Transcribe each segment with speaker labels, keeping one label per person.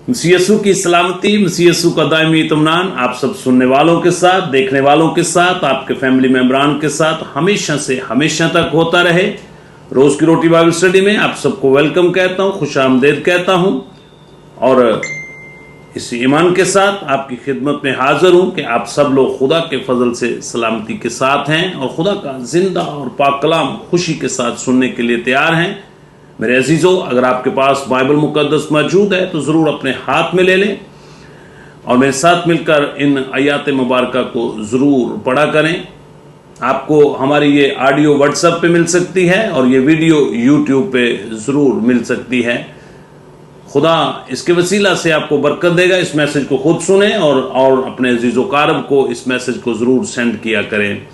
Speaker 1: मसीह यीशु की सलामती, मसीह यीशु का दायमी इत्मीनान आप सब सुनने वालों के साथ, देखने वालों के साथ, आपके फैमिली मेंबरान के साथ हमेशा से हमेशा तक होता रहे। रोज की रोटी बाइबल स्टडी में आप सबको वेलकम कहता हूँ, खुशामदीद कहता हूँ और इसी ईमान के साथ आपकी खिदमत में हाजिर हूँ कि आप सब लोग खुदा के फजल से सलामती के साथ हैं और खुदा का जिंदा और पाक कलाम खुशी के साथ सुनने के लिए तैयार हैं। मेरे अजीजों, अगर आपके पास बाइबल मुकद्दस मौजूद है तो ज़रूर अपने हाथ में ले लें और मेरे साथ मिलकर इन आयात मुबारका को ज़रूर पढ़ा करें। आपको हमारी ये ऑडियो व्हाट्सएप पे मिल सकती है और ये वीडियो यूट्यूब पे ज़रूर मिल सकती है। खुदा इसके वसीला से आपको बरकत देगा। इस मैसेज को खुद सुने और अपने अजीज़ो कारब को इस मैसेज को ज़रूर सेंड किया करें।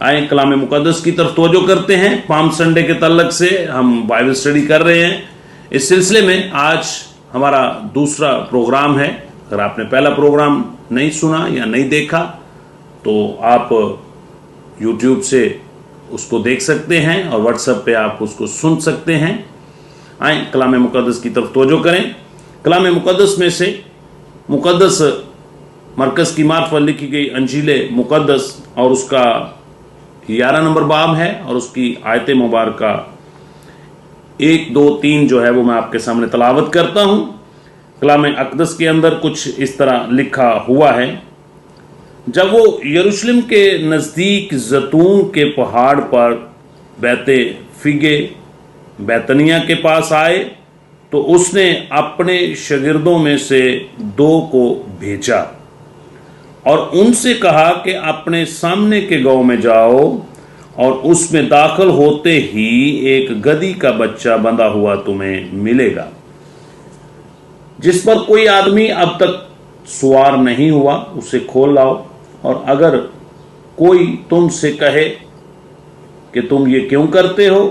Speaker 1: आए कलाम मुकद्दस की तरफ तवज्जो करते हैं। पाम संडे के तल्लक से हम बाइबल स्टडी कर रहे हैं। इस सिलसिले में आज हमारा दूसरा प्रोग्राम है। अगर आपने पहला प्रोग्राम नहीं सुना या नहीं देखा तो आप YouTube से उसको देख सकते हैं और व्हाट्सएप पे आप उसको सुन सकते हैं। आए कलाम मुकद्दस की तरफ तवज्जो करें। कलाम मुकद्दस में से मुकद्दस मरकज़ की मार्फत लिखी गई अंजील मुकद्दस और उसका 11 नंबर बाब है और उसकी आयत मुबारका 1, 2, 3 जो है वो मैं आपके सामने तलावत करता हूँ। कलाम अक़दस के अंदर कुछ इस तरह लिखा हुआ है। जब वो यरूशलेम के नज़दीक जैतून के पहाड़ पर बैते फिगे बैतनिया के पास आए तो उसने अपने शागिर्दों में से 2 को भेजा और उनसे कहा कि अपने सामने के गांव में जाओ और उसमें दाखिल होते ही एक गधी का बच्चा बंधा हुआ तुम्हें मिलेगा, जिस पर कोई आदमी अब तक सवार नहीं हुआ, उसे खोल लाओ। और अगर कोई तुमसे कहे कि तुम ये क्यों करते हो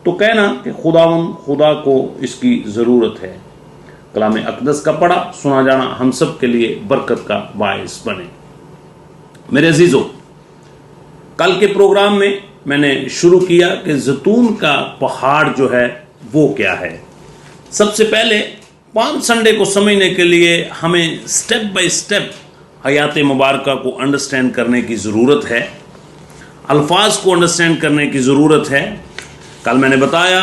Speaker 1: तो कहना कि खुदा को इसकी ज़रूरत है। कलाम अक़दस का पढ़ा सुना जाना हम सब के लिए बरकत का बायस बने। मेरे अजीजों, कल के प्रोग्राम में मैंने शुरू किया कि जैतून का पहाड़ जो है वो क्या है। सबसे पहले पाम संडे को समझने के लिए हमें स्टेप बाय स्टेप आयात मुबारका को अंडरस्टैंड करने की ज़रूरत है, अल्फाज को अंडरस्टैंड करने की ज़रूरत है। कल मैंने बताया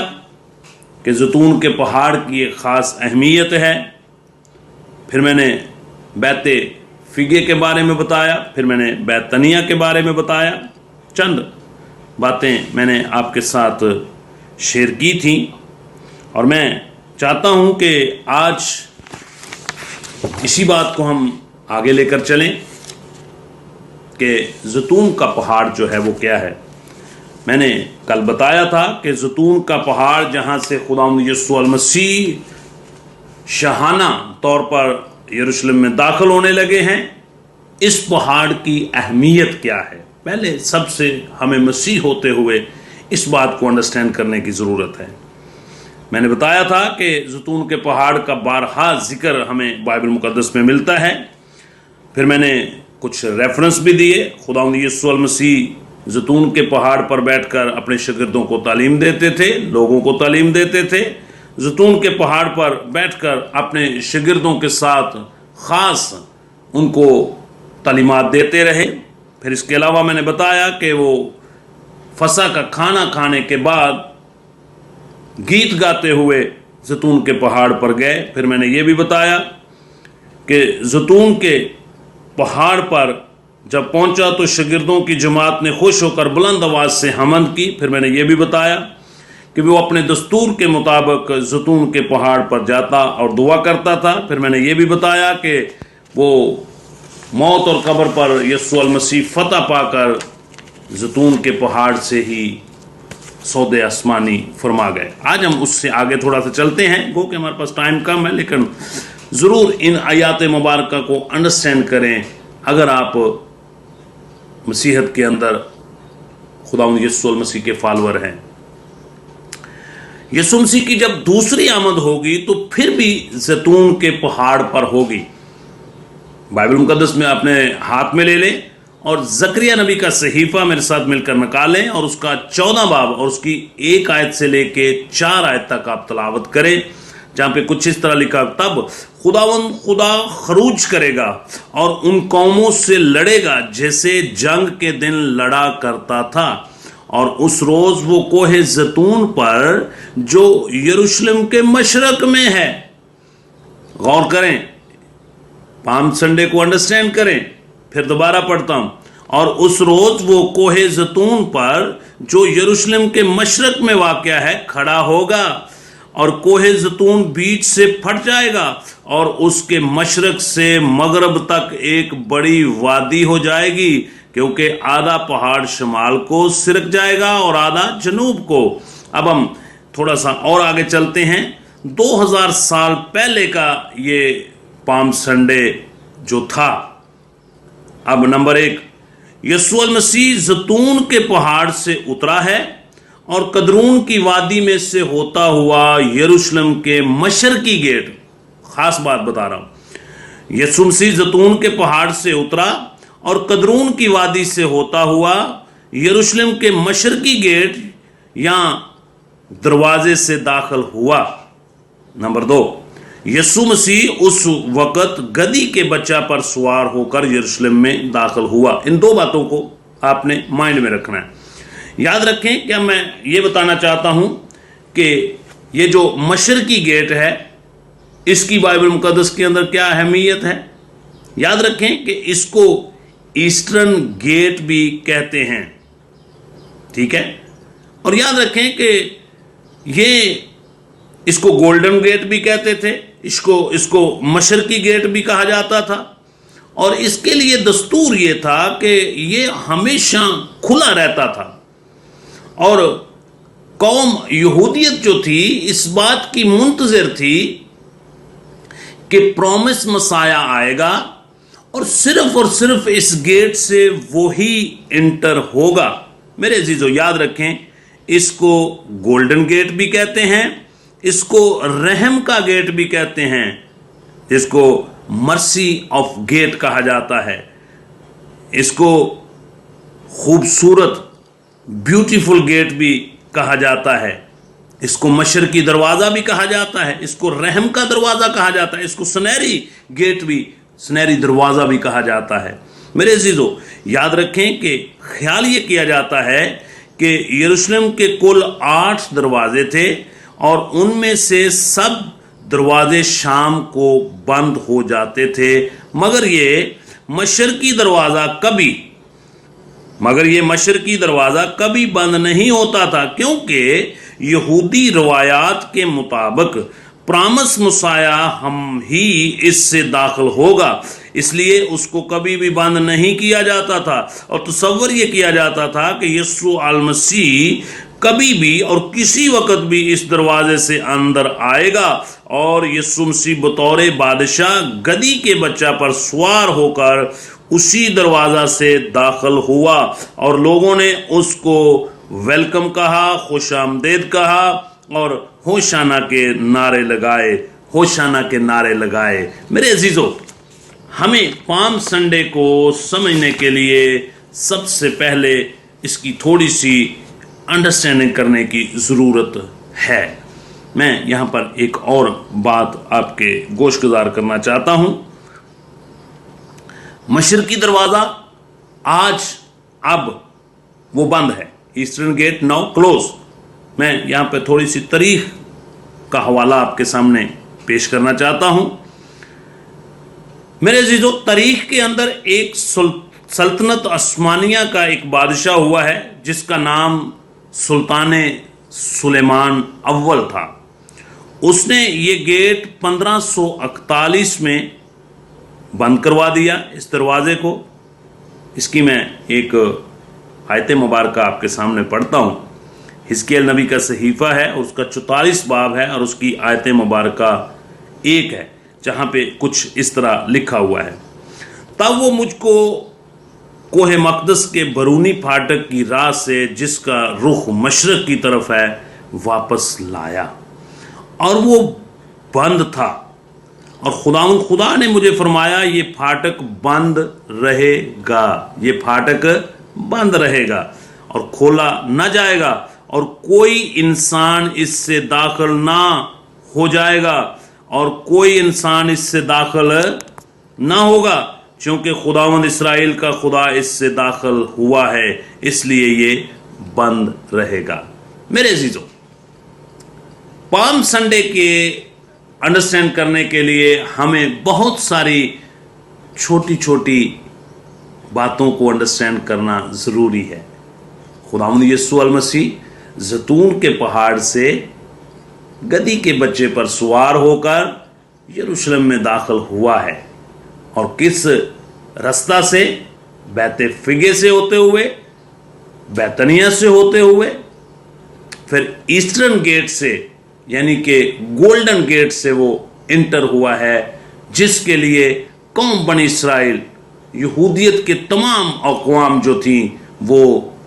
Speaker 1: कि जैतून के पहाड़ की एक ख़ास अहमियत है। फिर मैंने बैते फिगे के बारे में बताया, फिर मैंने बैतनिया के बारे में बताया। चंद बातें मैंने आपके साथ शेयर की थी और मैं चाहता हूं कि आज इसी बात को हम आगे लेकर चलें कि जैतून का पहाड़ जो है वो क्या है। मैंने कल बताया था कि जैतून का पहाड़ जहाँ से खुदावंद यीशु मसीह शाहाना तौर पर यरूशलेम में दाखिल होने लगे हैं, इस पहाड़ की अहमियत क्या है। पहले सबसे हमें मसीह होते हुए इस बात को अंडरस्टैंड करने की ज़रूरत है। मैंने बताया था कि जैतून के पहाड़ का बारहा जिक्र हमें बाइबल मुकद्दस में मिलता है। फिर मैंने कुछ रेफरेंस भी दिए। खुदावंद यीशु मसीह जैतून के पहाड़ पर बैठकर अपने शागिर्दों को तालीम देते थे, लोगों को तालीम देते थे। जैतून के पहाड़ पर बैठकर अपने शागिर्दों के साथ ख़ास उनको तालीमात देते रहे। फिर इसके अलावा मैंने बताया कि वो फसह का खाना खाने के बाद गीत गाते हुए जैतून के पहाड़ पर गए। फिर मैंने ये भी बताया कि जैतून के पहाड़ पर जब पहुंचा तो शागिर्दों की जमात ने खुश होकर बुलंद आवाज़ से हमद की। फिर मैंने ये भी बताया कि वो अपने दस्तूर के मुताबिक जैतून के पहाड़ पर जाता और दुआ करता था। फिर मैंने ये भी बताया कि वो मौत और कब्र पर यीशु मसीह फतह पाकर जैतून के पहाड़ से ही सौदे आसमानी फरमा गए। आज हम उससे आगे थोड़ा सा चलते हैं। गो कि हमारे पास टाइम कम है, लेकिन ज़रूर इन आयात मुबारका को अंडरस्टैंड करें अगर आप मसीहत के अंदर खुदावंद यीशु मसीह के फॉलोअर हैं। यीशु मसीह की जब दूसरी आमद होगी तो फिर भी जैतून के पहाड़ पर होगी। बाइबल मुकद्दस में अपने हाथ में ले लें और ज़करिया नबी का सहीफ़ा मेरे साथ मिलकर निकालें और उसका 14 बाब और उसकी 1 आयत से लेके 4 आयत तक आप तलावत करें जहां पे कुछ इस तरह लिखा, तब खुदा खरूज करेगा और उन कौमों से लड़ेगा जैसे जंग के दिन लड़ा करता था, और उस रोज वो कोहे जैतून पर जो यरूशलेम के मशरक में है, गौर करें, पाम संडे को अंडरस्टैंड करें, फिर दोबारा पढ़ता हूं, और उस रोज वो कोहे जैतून पर जो यरूशलेम के मशरक में वाक़या है खड़ा होगा, और कोहे जैतून बीच से फट जाएगा और उसके मशरक से मगरब तक एक बड़ी वादी हो जाएगी, क्योंकि आधा पहाड़ शमाल को सिरक जाएगा और आधा जनूब को। अब हम थोड़ा सा और आगे चलते हैं। 2000 साल पहले का ये पाम संडे जो था। अब नंबर 1, यीशु मसीह जैतून के पहाड़ से उतरा है और कदरून की वादी में से होता हुआ यरूशलेम के मशरकी गेट, खास बात बता रहा हूं, यीशु मसीह जैतून के पहाड़ से उतरा और कदरून की वादी से होता हुआ यरूशलेम के मशरकी गेट या दरवाजे से दाखिल हुआ। नंबर 2, यीशु मसीह उस वक्त गधी के बच्चा पर सवार होकर यरूशलेम में दाखिल हुआ। इन दो बातों को आपने माइंड में रखना है। याद रखें, क्या मैं ये बताना चाहता हूं कि ये जो मशरकी गेट है इसकी बाइबल मुकद्दस के अंदर क्या अहमियत है। याद रखें कि इसको ईस्टर्न गेट भी कहते हैं, ठीक है। और याद रखें कि ये इसको गोल्डन गेट भी कहते थे, इसको मशरकी गेट भी कहा जाता था, और इसके लिए दस्तूर ये था कि ये हमेशा खुला रहता था। और कौम यहूदियत जो थी इस बात की मुंतज़िर थी कि प्रॉमिस मसाया आएगा और सिर्फ इस गेट से वो ही इंटर होगा। मेरे अजीजों, याद रखें, इसको गोल्डन गेट भी कहते हैं, इसको रहम का गेट भी कहते हैं, इसको मर्सी ऑफ गेट कहा जाता है, इसको खूबसूरत ब्यूटीफुल गेट भी कहा जाता है, इसको मशरकी दरवाज़ा भी कहा जाता है, इसको रहम का दरवाज़ा कहा जाता है, इसको सुनहरी गेट भी, सुनहरी दरवाज़ा भी कहा जाता है। मेरे अजीजों, याद रखें कि ख्याल ये किया जाता है कि यरूशलेम के कुल 8 दरवाजे थे और उनमें से सब दरवाजे शाम को बंद हो जाते थे, मगर ये मशरकी दरवाज़ा कभी बंद नहीं होता था, क्योंकि यहूदी रवायात के मुताबिक प्रॉमिस मसाया हम ही इससे दाखिल होगा, इसलिए उसको कभी भी बंद नहीं किया जाता था। और तसव्वुर ये किया जाता था कि यीशु मसीह कभी भी और किसी वक्त भी इस दरवाजे से अंदर आएगा, और यीशु मसीह बतौर बादशाह गधी के बच्चा पर सवार होकर उसी दरवाज़ा से दाखिल हुआ, और लोगों ने उसको वेलकम कहा, खुश आमदेद कहा और होशाना के नारे लगाए। मेरे अजीजों, हमें पाम संडे को समझने के लिए सबसे पहले इसकी थोड़ी सी अंडरस्टैंडिंग करने की ज़रूरत है। मैं यहाँ पर एक और बात आपके गोशगुजार करना चाहता हूँ। मशरकी दरवाज़ा अब वो बंद है, ईस्टर्न गेट नाउ क्लोज। मैं यहाँ पे थोड़ी सी तारीख का हवाला आपके सामने पेश करना चाहता हूँ। मेरे अजीजों, तारीख के अंदर एक सल्तनत उस्मानिया का एक बादशाह हुआ है जिसका नाम सुल्तान सुलेमान अव्वल था। उसने ये गेट 1541 में बंद करवा दिया, इस दरवाजे को। इसकी मैं एक आयत मुबारक आपके सामने पढ़ता हूँ। हिजकिय्याह नबी का सहीफ़ा है, उसका 44 बाब है और उसकी आयत मुबारक 1 है, जहाँ पे कुछ इस तरह लिखा हुआ है। तब वो मुझको कोहे मकदस के बरूनी फाटक की राह से, जिसका रुख मशरक़ की तरफ है, वापस लाया, और वो बंद था। और खुदा ने मुझे फरमाया, ये फाटक बंद रहेगा, ये फाटक बंद रहेगा और खोला न जाएगा, और कोई इंसान इससे दाखिल ना ہو جائے گا اور کوئی انسان اس سے داخل نہ ہوگا، چونکہ خداوند اسرائیل کا خدا اس سے داخل ہوا ہے، اس لیے یہ بند رہے گا۔ میرے عزیزو، پالم سنڈے کے انڈرسٹینڈ کرنے کے لیے ہمیں بہت ساری چھوٹی چھوٹی باتوں کو انڈرسٹینڈ کرنا ضروری ہے۔ خداوند یسوع المسیح زیتون کے پہاڑ سے گدھی کے بچے پر سوار ہو کر یروشلم میں داخل ہوا ہے، اور کس رستہ سے؟ بیت فگے سے ہوتے ہوئے، بیتنیہ سے ہوتے ہوئے، پھر ایسٹرن گیٹ سے یعنی کہ گولڈن گیٹ سے وہ انٹر ہوا ہے، جس کے لیے قوم بنی اسرائیل، یہودیت کے تمام اقوام جو تھیں وہ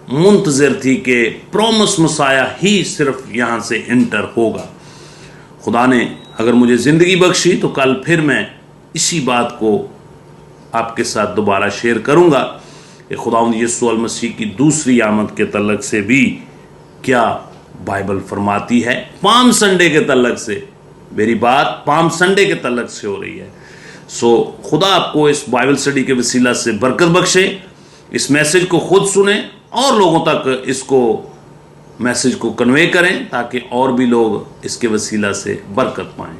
Speaker 1: منتظر تھی کہ پرومس مسایہ ہی صرف یہاں سے انٹر ہوگا۔ خدا نے اگر مجھے زندگی بخشی تو کل پھر میں اسی بات کو آپ کے ساتھ دوبارہ شیئر کروں گا کہ خداوند یسوع المسیح کی دوسری آمد کے تعلق سے بھی کیا بائبل فرماتی ہے۔ پام سنڈے کے تعلق سے میری بات پام سنڈے کے تعلق سے ہو رہی ہے۔ خدا آپ کو اس بائبل اسٹڈی کے وسیلہ سے برکت بخشے، اس میسج کو خود سنیں اور لوگوں تک اس کو میسج کو کنوے کریں تاکہ اور بھی لوگ اس کے وسیلہ سے برکت پائیں۔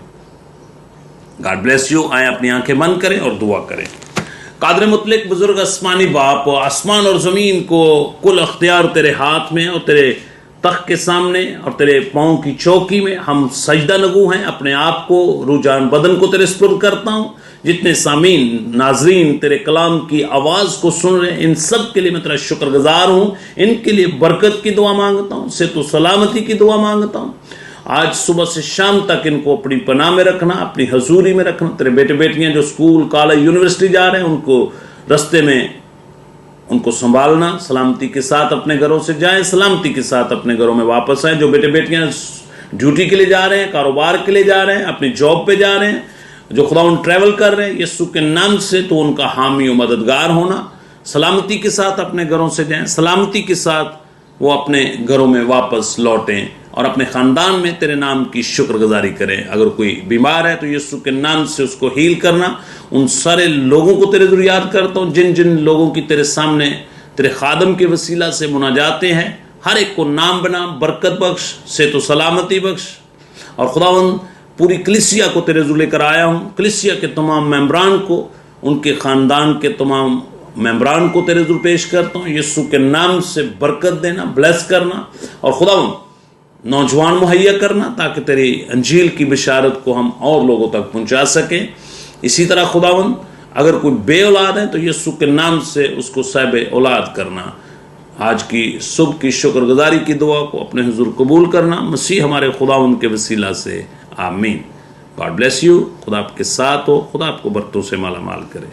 Speaker 1: God bless you. آئیں اپنی آنکھیں بند کریں اور دعا کریں۔ قادر مطلق بزرگ آسمانی باپ، آسمان اور زمین کو کل اختیار تیرے ہاتھ میں اور تیرے تخت کے سامنے اور تیرے پاؤں کی چوکی میں ہم سجدہ نگو ہیں۔ اپنے آپ کو، روح جان بدن کو تیرے سپرد کرتا ہوں۔ جتنے سامعین ناظرین تیرے کلام کی آواز کو سن رہے ہیں، ان سب کے لیے میں تیرا شکر گزار ہوں۔ ان کے لیے برکت کی دعا مانگتا ہوں، صحت و سلامتی کی دعا مانگتا ہوں۔ آج صبح سے شام تک ان کو اپنی پناہ میں رکھنا، اپنی حضوری میں رکھنا۔ تیرے بیٹے بیٹیاں جو اسکول، کالج، یونیورسٹی جا رہے ہیں، ان کو رستے میں ان کو سنبھالنا، سلامتی کے ساتھ اپنے گھروں سے جائیں، سلامتی کے ساتھ اپنے گھروں میں واپس آئیں۔ جو بیٹے بیٹیاں ڈیوٹی کے لیے جا رہے ہیں، کاروبار کے لیے جا رہے ہیں، اپنی جاب پہ جا رہے ہیں، جو خدا ان ٹریول کر رہے ہیں، یسوع کے نام سے تو ان کا حامی و مددگار ہونا۔ سلامتی کے ساتھ اپنے گھروں سے جائیں، سلامتی کے ساتھ وہ اپنے گھروں میں واپس لوٹیں اور اپنے خاندان میں تیرے نام کی شکر گزاری کریں۔ اگر کوئی بیمار ہے تو یسوع کے نام سے اس کو ہیل کرنا۔ ان سارے لوگوں کو تیرے ذریعے یاد کرتا ہوں جن جن لوگوں کی تیرے سامنے تیرے خادم کے وسیلہ سے مناجاتیں ہیں، ہر ایک کو نام بنا، برکت بخش، صحت و سلامتی بخش۔ اور خداوند پوری کلیسیا کو تیرے ذریعے لے کر آیا ہوں، کلیسیا کے تمام ممبران کو، ان کے خاندان کے تمام ممبران کو تیرے ذریعے پیش کرتا ہوں۔ یسوع کے نام سے برکت دینا، بلیس کرنا، اور خداوند نوجوان مہیا کرنا تاکہ تیری انجیل کی بشارت کو ہم اور لوگوں تک پہنچا سکیں۔ اسی طرح خداوند اگر کوئی بے اولاد ہے تو یسوع کے نام سے اس کو صاحب اولاد کرنا۔ آج کی صبح کی شکر گزاری کی دعا کو اپنے حضور قبول کرنا، مسیح ہمارے خداوند کے وسیلہ سے، آمین۔ God bless you. خدا آپ کے ساتھ ہو، خدا آپ کو برکتوں سے مالا مال کرے۔